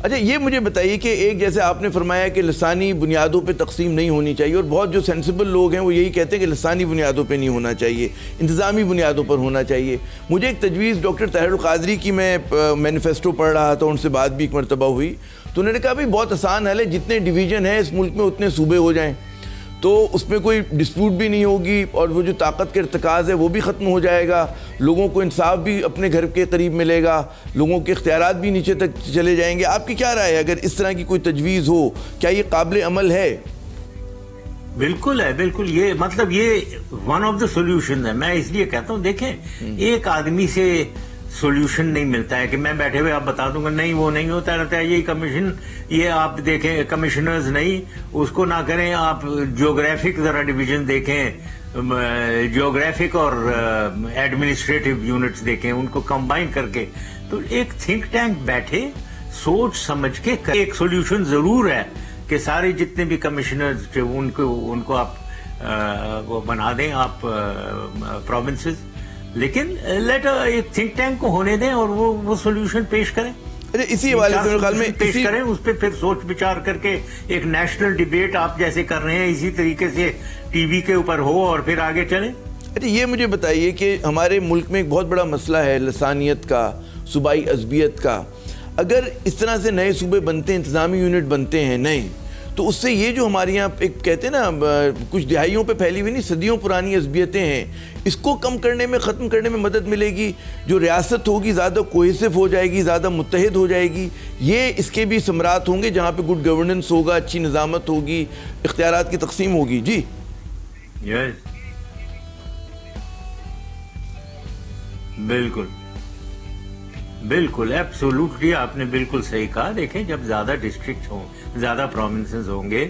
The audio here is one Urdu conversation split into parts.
اچھا یہ مجھے بتائیے کہ ایک جیسے آپ نے فرمایا کہ لسانی بنیادوں پہ تقسیم نہیں ہونی چاہیے، اور بہت جو سینسیبل لوگ ہیں وہ یہی کہتے ہیں کہ لسانی بنیادوں پہ نہیں ہونا چاہیے، انتظامی بنیادوں پر ہونا چاہیے۔ مجھے ایک تجویز ڈاکٹر طاہر القادری کی میں مینیفیسٹو پڑھ رہا تھا، ان سے بات بھی ایک مرتبہ ہوئی، تو انہوں نے کہا بھائی بہت آسان حل ہے، جتنے ڈویژن ہیں اس ملک میں اتنے صوبے ہو جائیں تو اس میں کوئی ڈسپیوٹ بھی نہیں ہوگی، اور وہ جو طاقت کے ارتکاز ہے وہ بھی ختم ہو جائے گا، لوگوں کو انصاف بھی اپنے گھر کے قریب ملے گا، لوگوں کے اختیارات بھی نیچے تک چلے جائیں گے۔ آپ کی کیا رائے ہے اگر اس طرح کی کوئی تجویز ہو، کیا یہ قابل عمل ہے؟ بالکل ہے، بالکل، یہ مطلب یہ ون آف دا سولوشن ہے۔ میں اس لیے کہتا ہوں دیکھیں ایک آدمی سے سولوشن نہیں ملتا ہے کہ میں بیٹھے ہوئے آپ بتا دوں گا نہیں وہ نہیں ہوتا رہتا ہے، یہ کمیشن، یہ آپ دیکھیں کمشنرز نہیں اس کو نہ کریں، آپ جیوگرافک ذرا ڈویژن دیکھیں، جیوگرافک اور ایڈمنسٹریٹو یونٹس دیکھیں، ان کو کمبائن کر کے تو ایک تھنک ٹینک بیٹھے سوچ سمجھ کے ایک سولوشن ضرور ہے کہ سارے جتنے بھی کمشنرز ان کو آپ وہ بنا دیں آپ پروونسز، لیکن لیٹ ایک تھنک ٹینک کو ہونے دیں اور وہ سولوشن پیش کریں۔ اسی حوالے سے میرے خیال میں پیش کریں، اس پہ پھر سوچ بچار کر کے ایک نیشنل ڈیبیٹ آپ جیسے کر رہے ہیں اسی طریقے سے ٹی وی کے اوپر ہو اور پھر آگے چلیں۔ اچھا یہ مجھے بتائیے کہ ہمارے ملک میں ایک بہت بڑا مسئلہ ہے لسانیت کا، صوبائی عصبیت کا۔ اگر اس طرح سے نئے صوبے بنتے ہیں، انتظامی یونٹ بنتے ہیں نئے، تو اس سے یہ جو ہمارے یہاں ایک کہتے ہیں نا کچھ دہائیوں پہ پھیلی ہوئی نہیں صدیوں پرانی عصبیتیں ہیں، اس کو کم کرنے میں، ختم کرنے میں مدد ملے گی، جو ریاست ہوگی زیادہ کوہیسو ہو جائے گی، زیادہ متحد ہو جائے گی، یہ اس کے بھی ثمرات ہوں گے جہاں پہ گڈ گورننس ہوگا، اچھی نظامت ہوگی، اختیارات کی تقسیم ہوگی۔ جی بالکل بالکل ایبسولوٹلی آپ نے بالکل صحیح کہا۔ دیکھیں جب زیادہ ڈسٹرکٹ ہوں، زیادہ پروونسز ہوں گے،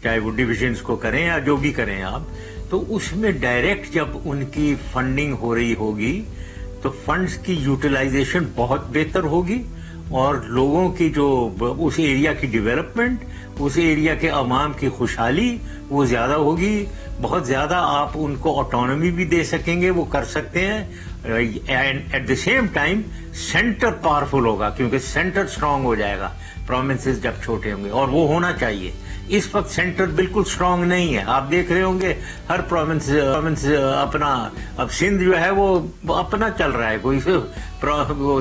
چاہے وہ ڈویژنز کو کریں یا جو بھی کریں آپ، تو اس میں ڈائریکٹ جب ان کی فنڈنگ ہو رہی ہوگی تو فنڈز کی یوٹیلائزیشن بہت بہتر ہوگی، اور لوگوں کی جو اس ایریا کی ڈیولپمنٹ، اس ایریا کے عوام کی خوشحالی وہ زیادہ ہوگی، بہت زیادہ آپ ان کو آٹونومی بھی دے سکیں گے، وہ کر سکتے ہیں، and at the same time centre powerful ہوگا کیونکہ سینٹر سٹرونگ ہو جائے گا پروونسز جب چھوٹے ہوں گے، اور وہ ہونا چاہیے۔ اس وقت سینٹر بالکل سٹرونگ نہیں ہے، آپ دیکھ رہے ہوں گے ہر پروونس اپنا، اب سندھ جو ہے وہ اپنا چل رہا ہے، کوئی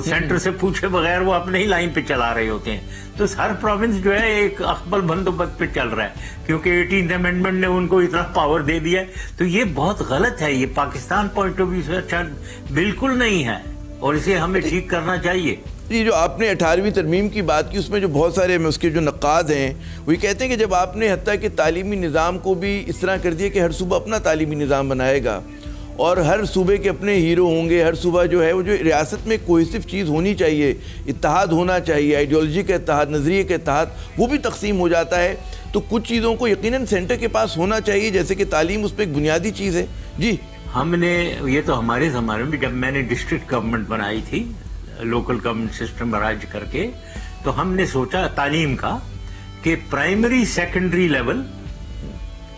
سینٹر سے پوچھے بغیر وہ اپنے ہی لائن پہ چلا رہے ہوتے ہیں، تو ہر پروونس جو ہے ایک اخبل بندوبست پہ چل رہا ہے کیونکہ 18th امینڈمنٹ نے ان کو اتنا پاور دے دیا ہے۔ تو یہ بہت غلط ہے، یہ پاکستان پوائنٹ آف ویو سے اچھا بالکل نہیں ہے، اور اسے ہمیں ٹھیک کرنا چاہیے۔ یہ جو آپ نے 18ویں ترمیم کی بات کی، اس میں جو بہت سارے اس کے جو نقاد ہیں وہ یہ کہتے ہیں کہ جب آپ نے حتیٰ کہ تعلیمی نظام کو بھی اس طرح کر دیا کہ ہر صوبہ اپنا تعلیمی نظام بنائے گا اور ہر صوبے کے اپنے ہیرو ہوں گے، ہر صوبہ جو ہے وہ جو ریاست میں کوہیسو چیز ہونی چاہیے، اتحاد ہونا چاہیے، آئیڈیالوجی کا اتحاد، نظریے کا اتحاد، وہ بھی تقسیم ہو جاتا ہے، تو کچھ چیزوں کو یقیناً سینٹر کے پاس ہونا چاہیے، جیسے کہ تعلیم اس پہ ایک بنیادی چیز ہے۔ جی ہم نے یہ تو ہمارے زمانے میں جب میں نے ڈسٹرکٹ گورنمنٹ بنائی تھی، لوکل گورنمنٹ سسٹم رائج کر کے، تو ہم نے سوچا تعلیم کا کہ پرائمری سیکنڈری لیول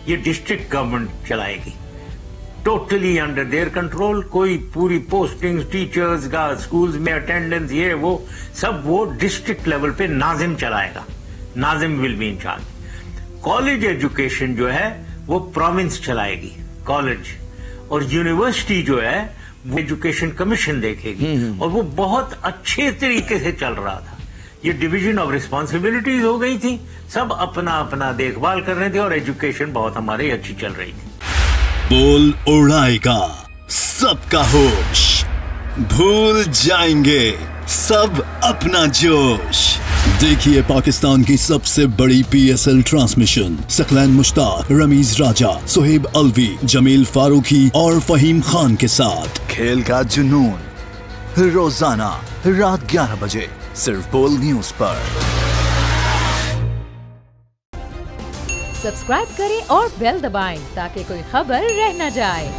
یہ ڈسٹرکٹ گورنمنٹ چلائے گی، ٹوٹلی انڈر دیئر کنٹرول، کوئی پوری پوسٹنگ ٹیچرز کا، اسکولز میں اٹینڈنس، یہ وہ سب وہ ڈسٹرکٹ لیول پہ ناظم چلائے گا، ناظم will be in charge. College education جو ہے وہ پروونس چلائے گی کالج، اور یونیورسٹی جو ہے وہ ایجوکیشن کمیشن دیکھے گی، اور وہ بہت اچھے طریقے سے چل رہا تھا۔ یہ ڈویژن آف ریسپانسبلٹیز ہو گئی تھی، سب اپنا اپنا دیکھ بھال کر رہے تھے، اور ایجوکیشن بہت ہماری اچھی چل رہی تھی۔ بول اڑائے گا سب کا ہوش، بھول جائیں گے سب اپنا جوش۔ دیکھیے پاکستان کی سب سے بڑی پی ایس ایل ٹرانسمیشن ثقلین مشتاق، رمیز راجہ، سہیب الوی، جمیل فاروقی اور فہیم خان کے ساتھ کھیل کا جنون، روزانہ رات 11 بجے صرف بول نیوز پر۔ سبسکرائب کریں اور بیل دبائیں تاکہ کوئی خبر رہ نہ جائے۔